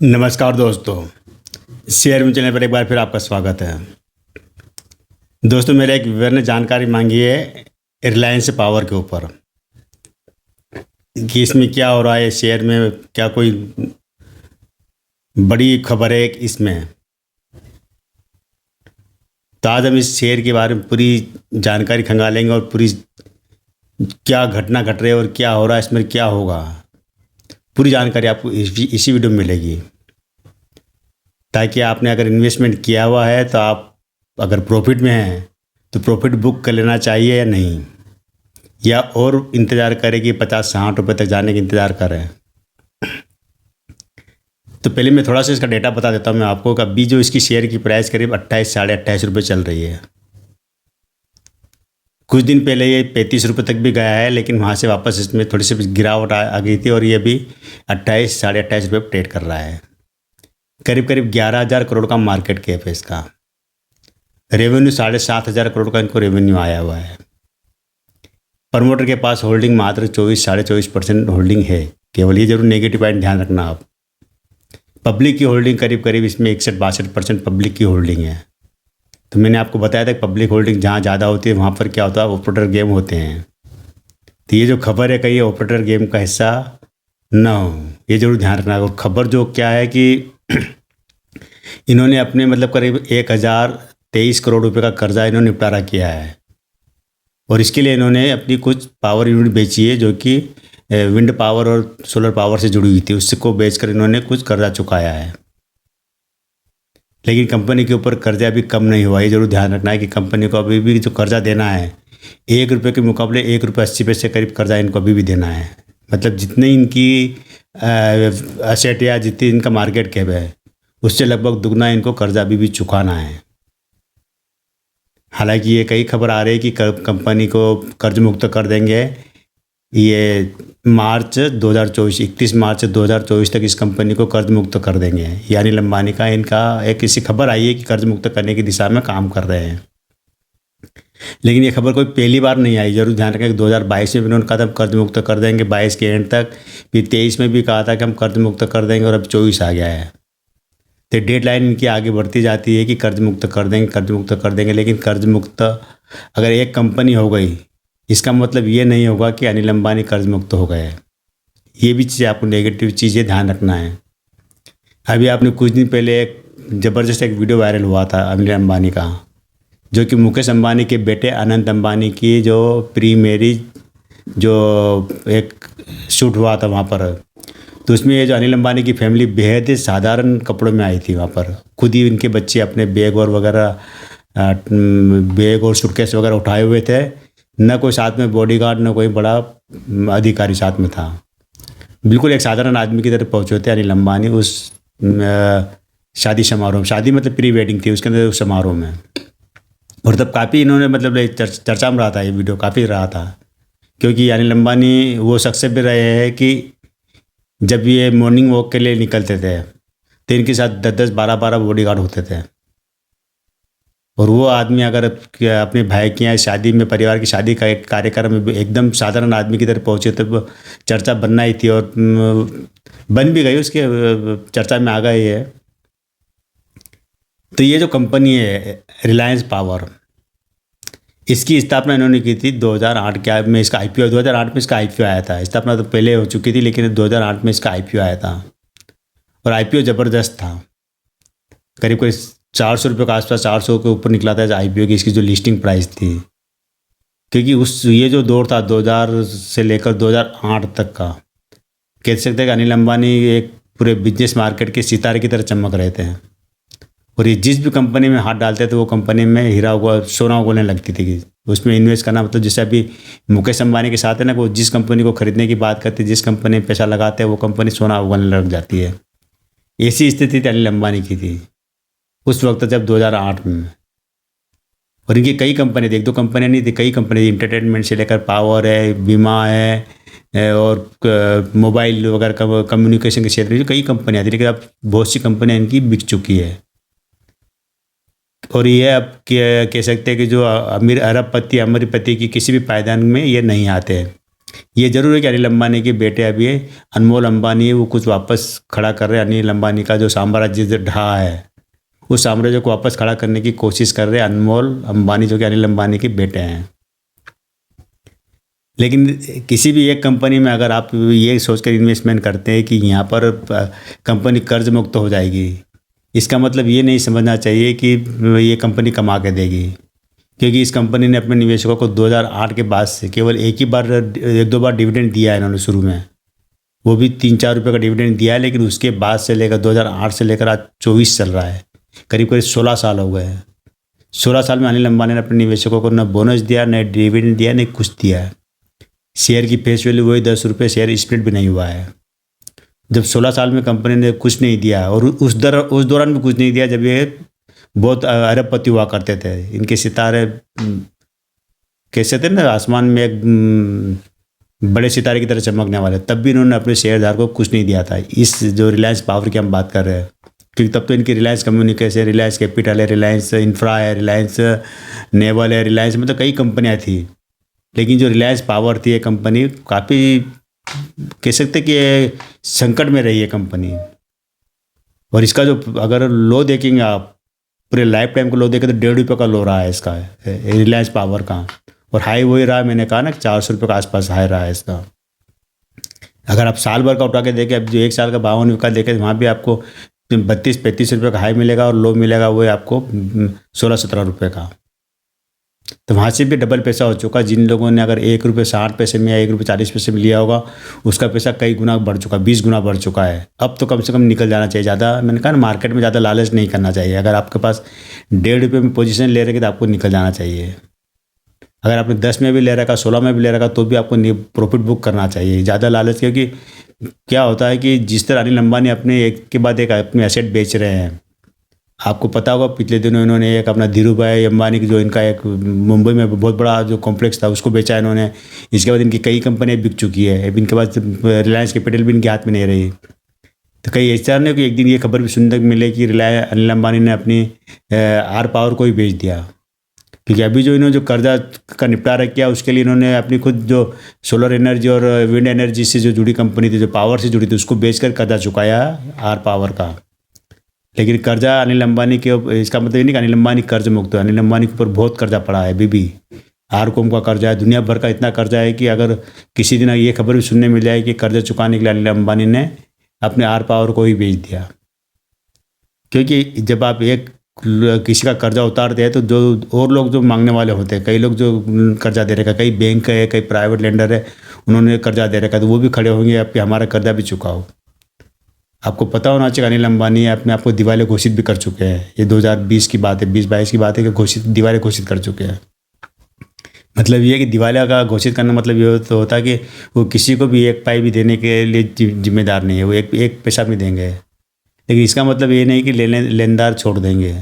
नमस्कार दोस्तों। शेयर में चैनल पर एक बार फिर आपका स्वागत है। दोस्तों, मेरे एक व्यूअर ने जानकारी मांगी है रिलायंस पावर के ऊपर कि इसमें क्या हो रहा है, शेयर में क्या कोई बड़ी खबर है इसमें। तो आज हम इस शेयर के बारे में पूरी जानकारी खंगालेंगे और पूरी क्या घटना घट रही है और क्या हो रहा है, इसमें क्या होगा, पूरी जानकारी आपको इसी वीडियो में मिलेगी। ताकि आपने अगर इन्वेस्टमेंट किया हुआ है तो आप अगर प्रॉफिट में हैं तो प्रॉफिट बुक कर लेना चाहिए या नहीं, या और इंतज़ार करें कि 50-60 रुपये तक जाने का इंतज़ार करें। तो पहले मैं थोड़ा सा इसका डेटा बता देता हूँ मैं आपको कि अभी जो इसकी शेयर की प्राइस करीब 28 साढ़े 28 रुपये चल रही है। कुछ दिन पहले ये 35 रुपये तक भी गया है, लेकिन वहाँ से वापस इसमें थोड़ी सी गिरावट आ गई थी और ये भी 28 साढ़े 28 रुपये ट्रेड कर रहा है। करीब करीब 11,000 करोड़ का मार्केट कैप है इसका। रेवेन्यू 7,500 करोड़ का इनको रेवेन्यू आया हुआ है। प्रमोटर के पास होल्डिंग मात्र 24-24.5% होल्डिंग है केवल। ये जरूर नेगेटिव पॉइंट ध्यान रखना आप। पब्लिक की होल्डिंग करीब करीब इसमें 61-62% पब्लिक की होल्डिंग है। तो मैंने आपको बताया था कि पब्लिक होल्डिंग जहाँ ज़्यादा होती है वहाँ पर क्या होता है, ऑपरेटर गेम होते हैं। तो ये जो खबर है कहीं ऑपरेटर गेम का हिस्सा ना हो, ये जरूर ध्यान रखना। और खबर जो क्या है कि इन्होंने अपने मतलब करीब 1,023 करोड़ रुपए का कर्जा इन्होंने निपटारा किया है और इसके लिए इन्होंने अपनी कुछ पावर यूनिट बेची है जो कि विंड पावर और सोलर पावर से जुड़ी हुई थी। उसको बेचकर इन्होंने कुछ कर्जा चुकाया है। लेकिन कंपनी के ऊपर कर्जा अभी कम नहीं हुआ। ये जरूर ध्यान रखना है कि कंपनी को अभी भी जो कर्जा देना है 1 रुपये के मुकाबले 1 रुपये 80 पैसे करीब कर्जा इनको अभी भी देना है। मतलब जितनी इनकी असेट या जितनी इनका मार्केट कैप है उससे लगभग दुगना इनको कर्जा अभी भी चुकाना है। हालांकि ये कई खबर आ रही है कि कंपनी को कर्ज मुक्त कर देंगे। ये मार्च 2024 31 मार्च 2024 तक इस कंपनी को कर्ज मुक्त कर देंगे। यानी अंबानी का इनका एक ऐसी खबर आई है कि कर्ज मुक्त करने की दिशा में काम कर रहे हैं। लेकिन ये खबर कोई पहली बार नहीं आई। जरूर ध्यान रखें कि 2022 में भी उन्होंने कहा था हम कर्ज मुक्त कर देंगे 22 के एंड तक, फिर 23 में भी कहा था कि हम कर्ज मुक्त कर देंगे और अब 24 आ गया है। तो डेडलाइन इनकी आगे बढ़ती जाती है कि कर्ज मुक्त कर देंगे, कर्ज मुक्त कर देंगे। लेकिन कर्ज मुक्त अगर एक कंपनी हो गई इसका मतलब ये नहीं होगा कि अनिल अंबानी कर्ज मुक्त हो गए। ये भी चीज़ आपको नेगेटिव चीज़ें ध्यान रखना है। अभी आपने कुछ दिन पहले एक ज़बरदस्त एक वीडियो वायरल हुआ था अनिल अंबानी का, जो कि मुकेश अंबानी के बेटे अनंत अंबानी की जो प्री मैरिज जो एक शूट हुआ था वहाँ पर। तो उसमें ये जो अनिल अंबानी की फैमिली बेहद ही साधारण कपड़ों में आई थी वहाँ पर। खुद ही इनके बच्चे अपने बैग और वगैरह बैग और सूटकेस वगैरह उठाए हुए थे। न कोई साथ में बॉडीगार्ड न कोई बड़ा अधिकारी साथ में था। बिल्कुल एक साधारण आदमी की तरह पहुँचे थे अनिल अंबानी उस शादी समारोह। शादी मतलब प्री वेडिंग थी उसके अंदर उस समारोह में। और तब काफ़ी इन्होंने मतलब चर्चा में रहा था, ये वीडियो काफ़ी रहा था। क्योंकि अनिल अंबानी वो शख्स भी रहे हैं कि जब ये मॉर्निंग वॉक के लिए निकलते थे तो इनके साथ 10-10 12-12 बॉडीगार्ड होते थे। और वो आदमी अगर अपने भाई की यहाँ शादी में परिवार की शादी का एक कार्यक्रम में एकदम साधारण आदमी की तरह पहुँचे तो चर्चा बनना ही थी और बन भी गई, उसके चर्चा में आ गई है। तो ये जो कंपनी है रिलायंस पावर, इसकी स्थापना इन्होंने की थी 2008 के में। इसका आईपीओ 2008 में इसका आईपीओ आया था। स्थापना तो पहले हो चुकी थी लेकिन 2008 में इसका आईपीओ आया था और आईपीओ ज़बरदस्त था। करीब करीब 400 रुपये के आसपास, 400 के ऊपर निकला था आईपीओ की इसकी जो लिस्टिंग प्राइस थी। क्योंकि उस ये जो दौर था 2000 से लेकर 2008 तक का, कह सकते हैं कि अनिल अंबानी एक पूरे बिजनेस मार्केट के सितारे की तरह चमक रहे थे। और ये जिस भी कंपनी में हाथ डालते थे वो कंपनी में हीरा सोना उगलने लगती थी। उसमें इन्वेस्ट करना मतलब जैसे अभी मुकेश अंबानी के साथ है ना, वो जिस कंपनी को खरीदने की बात करते जिस कंपनी में पैसा लगाते हैं वो कंपनी सोना उगलने लग जाती है। ऐसी स्थिति अनिल अंबानी की थी उस वक्त जब 2008 में। और इनकी कई कंपनी थी, एक दो कंपनियाँ नहीं थी, कई कंपनी थी। इंटरटेनमेंट से लेकर पावर है, बीमा है और मोबाइल वगैरह कम्युनिकेशन के क्षेत्र में कई कंपनियाँ थी। लेकिन अब बहुत सी कंपनियाँ इनकी बिक चुकी है। और ये अब कह सकते हैं कि जो अमीरपति की किसी भी पायदान में ये नहीं आते हैं। ये ज़रूर है कि अनिल अंबानी के बेटे अभी अनमोल अंबानी है, वो कुछ वापस खड़ा कर रहे हैं। अनिल अंबानी का जो साम्राज्य जो ढहा है, उस साम्राज्य को वापस खड़ा करने की कोशिश कर रहे हैं अनमोल अंबानी, जो कि अनिल अंबानी के बेटे हैं। लेकिन किसी भी एक कंपनी में अगर आप ये सोचकर इन्वेस्टमेंट करते हैं कि यहाँ पर कंपनी कर्ज मुक्त हो जाएगी, इसका मतलब ये नहीं समझना चाहिए कि ये कंपनी कमा के देगी। क्योंकि इस कंपनी ने अपने निवेशकों को 2008 के बाद से केवल एक दो बार डिविडेंड दिया है इन्होंने शुरू में, वो भी 3-4 रुपये का डिविडेंड दिया है। लेकिन उसके बाद से लेकर 2008 से लेकर आज 24 चल रहा है, करीब करीब 16 साल हो गए हैं। 16 साल में अनिल अंबानी ने अपने निवेशकों को न बोनस दिया, न डिविडेंड दिया, न कुछ दिया है। शेयर की फेस वैल्यू वही 10 रुपये, शेयर स्प्लिट भी नहीं हुआ है। जब 16 साल में कंपनी ने कुछ नहीं दिया, और उस दौरान भी कुछ नहीं दिया जब ये बहुत अरबपति हुआ करते थे, इनके सितारे कैसे थे ना, आसमान में एक बड़े सितारे की तरह चमकने वाले, तब भी इन्होंने अपने शेयरधारकों को कुछ नहीं दिया था। इस जो रिलायंस पावर की हम बात कर रहे हैं, क्योंकि तब तो इनकी रिलायंस कम्युनिकेशन, रिलायंस कैपिटल है, रिलायंस इंफ्रा है, रिलायंस नेवल है, रिलायंस में तो कई कंपनियाँ थी। लेकिन जो रिलायंस पावर थी, ये कंपनी काफ़ी कह सकते कि ये संकट में रही है कंपनी। और इसका जो अगर लो देखेंगे आप, पूरे लाइफ टाइम को लो देखें तो 1.5 रुपये का लो रहा है इसका, रिलायंस पावर का। और हाई वही रहा, मैंने कहा ना, 400 रुपये के आसपास हाई रहा है इसका। अगर आप साल भर का उठा के देखें, अब जो एक साल का 52 का देखें, वहाँ भी आपको 32-35 रुपये का हाई मिलेगा, और लो मिलेगा वो आपको 16-17 रुपये का। तो वहाँ से भी डबल पैसा हो चुका। जिन लोगों ने अगर 1 रुपये 60 पैसे में या 1 रुपये 40 पैसे में लिया होगा, उसका पैसा कई गुना बढ़ चुका, 20 गुना बढ़ चुका है। अब तो कम से कम निकल जाना चाहिए। ज़्यादा, मैंने कहा ना, मार्केट में ज़्यादा लालच नहीं करना चाहिए। अगर आपके पास 1.5 रुपये में पोजीशन ले रहे हैं तो आपको निकल जाना चाहिए। अगर आपने 10 में भी ले रखा, 16 में भी ले रखा, तो भी आपको प्रॉफिट बुक करना चाहिए। ज़्यादा लालच, क्योंकि क्या होता है कि जिस तरह अनिल अंबानी अपने एक के बाद एक अपने एसेट बेच रहे हैं, आपको पता होगा पिछले दिनों इन्होंने एक अपना धीरू भाई अंबानी की, जो इनका एक मुंबई में बहुत बड़ा जो कॉम्प्लेक्स था, उसको बेचा इन्होंने। इसके बाद इनकी कई कंपनियां बिक चुकी है। अब इनके पास रिलायंस कैपिटल भी इनके हाथ में नहीं रही। तो कई ऐसा नहीं कि एक दिन ये खबर भी सुनने को मिले कि अनिल अंबानी ने अपनी आर पावर को ही बेच दिया। क्योंकि अभी जो इन्होंने जो कर्जा का निपटारा किया, उसके लिए इन्होंने अपनी खुद जो सोलर एनर्जी और विंड एनर्जी से जो जुड़ी कंपनी थी, जो पावर से जुड़ी थी, उसको बेचकर कर्जा चुकाया आर पावर का। लेकिन कर्जा अनिल अंबानी के, इसका मतलब ये नहीं कि अनिल अंबानी कर्ज मुक्त है। अनिल अंबानी के ऊपर बहुत कर्जा पड़ा है अभी भी। आरकॉम का कर्जा है, दुनिया भर का इतना कर्जा है कि अगर किसी दिन ये खबर भी सुनने मिल जाए कि कर्जा चुकाने के लिए अनिल अंबानी ने अपने आर पावर को ही बेच दिया। क्योंकि जब आप एक किसी का कर्जा उतारते हैं, तो जो और लोग जो मांगने वाले होते हैं, कई लोग जो कर्जा दे रखा है, कई बैंक है, कई प्राइवेट लेंडर है, उन्होंने कर्जा दे रखा है, तो वो भी खड़े होंगे अब कि हमारा कर्जा भी चुकाओ। आपको पता होना चाहिए अनिल अंबानी अपने आप को दिवालिया घोषित भी कर चुके हैं। ये 2020 की बात है, 20-22 की बात है कि दिवालिया घोषित कर चुके हैं। मतलब ये है कि दिवालिया का घोषित करना मतलब ये तो होता है कि वो किसी को भी एक पाई भी देने के लिए जिम्मेदार नहीं है, वो एक पैसा भी देंगे। लेकिन इसका मतलब ये नहीं कि लेनदार छोड़ देंगे।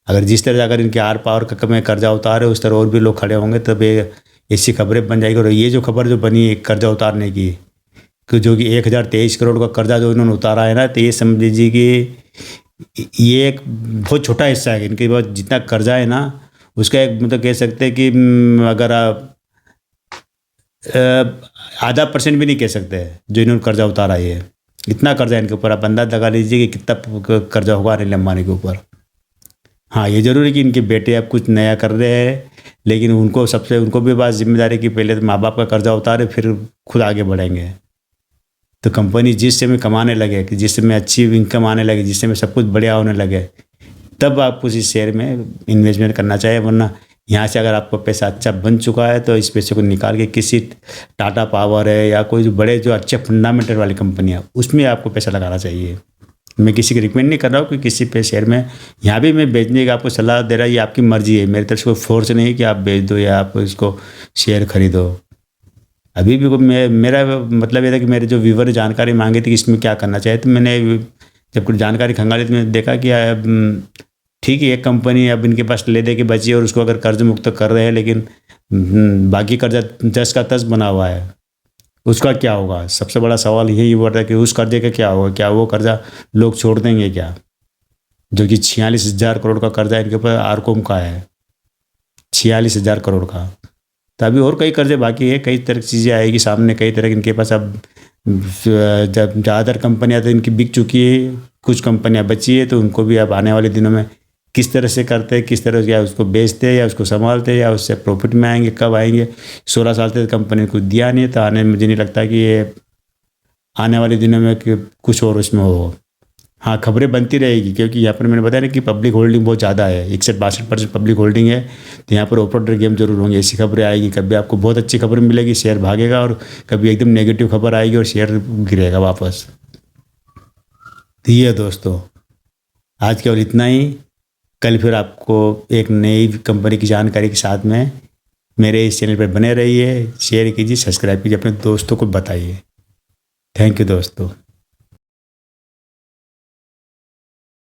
अगर जिस तरह अगर इनके आर पावर का में कर्जा उतारे, उस तरह और भी लोग खड़े होंगे, तब ये ऐसी खबरें बन जाएगी। और ये जो खबर जो बनी कर्जा उतारने की, जो कि 1023 करोड़ का कर्जा जो इन्होंने उतारा है ना, तो ये समझ लीजिए कि ये एक बहुत छोटा हिस्सा है इनके पास। जितना कर्जा है ना, उसका एक मतलब कह सकते हैं कि अगर आप आधा % भी नहीं कह सकते जो इन्होंने कर्जा उतारा है। इतना कर्जा इनके ऊपर, आप अंदाज लगा लीजिए कि कितना कर्जा होगा अनिल अंबानी के ऊपर। हाँ, ये जरूर है कि इनके बेटे अब कुछ नया कर रहे हैं, लेकिन उनको भी बात जिम्मेदारी कि पहले तो माँ बाप का कर्जा उतारे, फिर खुद आगे बढ़ेंगे। तो कंपनी जिस समय कमाने लगे, कि जिस समय अच्छी इनकम आने लगे, जिस समय सब कुछ बढ़िया होने लगे, तब आपको इस शेयर में इन्वेस्टमेंट करना चाहिए। वरना यहाँ से अगर आपका पैसा अच्छा बन चुका है, तो इस पैसे को निकाल के किसी टाटा पावर है या कोई जो बड़े जो अच्छे फंडामेंटल वाली कंपनियाँ, उसमें आपको पैसा लगाना चाहिए। मैं किसी को रिकमेंड नहीं कर रहा हूँ कि किसी पे शेयर में, यहाँ भी मैं बेचने का आपको सलाह दे रहा, ये आपकी मर्जी है। मेरी तरफ से कोई फोर्स नहीं है कि आप बेच दो या आप इसको शेयर खरीदो। अभी भी मेरा मतलब ये था कि मेरे जो व्यूवर ने जानकारी मांगी थी कि इसमें क्या करना चाहिए, तो मैंने जब कुछ जानकारी खंगाली तो मैंने देखा कि ठीक है, एक कंपनी अब इनके पास ले दे के बची है और उसको अगर कर्ज मुक्त कर रहे हैं, लेकिन बाकी कर्जा 10 का 10 बना हुआ है, उसका क्या होगा? सबसे बड़ा सवाल यही हुआ था कि उस कर्जे का क्या होगा? क्या वो कर्जा लोग छोड़ देंगे क्या? जो कि 46,000 करोड़ का कर्जा इनके ऊपर आरकॉम का है, 46,000 करोड़ का। तो अभी और कई कर्जे बाकी है, कई तरह की चीज़ें आएगी सामने, कई तरह की इनके पास अब जब ज़्यादातर कंपनियाँ तो इनकी बिक चुकी है, कुछ कंपनियाँ बची है, तो उनको भी अब आने वाले दिनों में किस तरह से करते हैं, किस तरह से, या उसको बेचते हैं या उसको संभालते हैं या उससे प्रॉफिट में आएंगे, कब आएंगे। 16 साल से कंपनी ने कुछ दिया नहीं है, तो आने मुझे नहीं लगता कि ये आने वाले दिनों में कि कुछ और उसमें हो। हाँ, खबरें बनती रहेगी, क्योंकि यहाँ पर मैंने बताया ना कि पब्लिक होल्डिंग बहुत ज़्यादा है, 61-62% पब्लिक होल्डिंग है, तो यहाँ पर ओपर गेम जरूर होंगे, ऐसी खबरें आएगी। कभी आपको बहुत अच्छी खबर मिलेगी, शेयर भागेगा, और कभी एकदम नेगेटिव खबर आएगी और शेयर गिरेगा वापस। तो ये है दोस्तों, आज केवल इतना ही। कल फिर आपको एक नई कंपनी की जानकारी के साथ में मेरे इस चैनल पर बने रहिए, शेयर कीजिए, सब्सक्राइब कीजिए, अपने दोस्तों को बताइए। थैंक यू दोस्तों।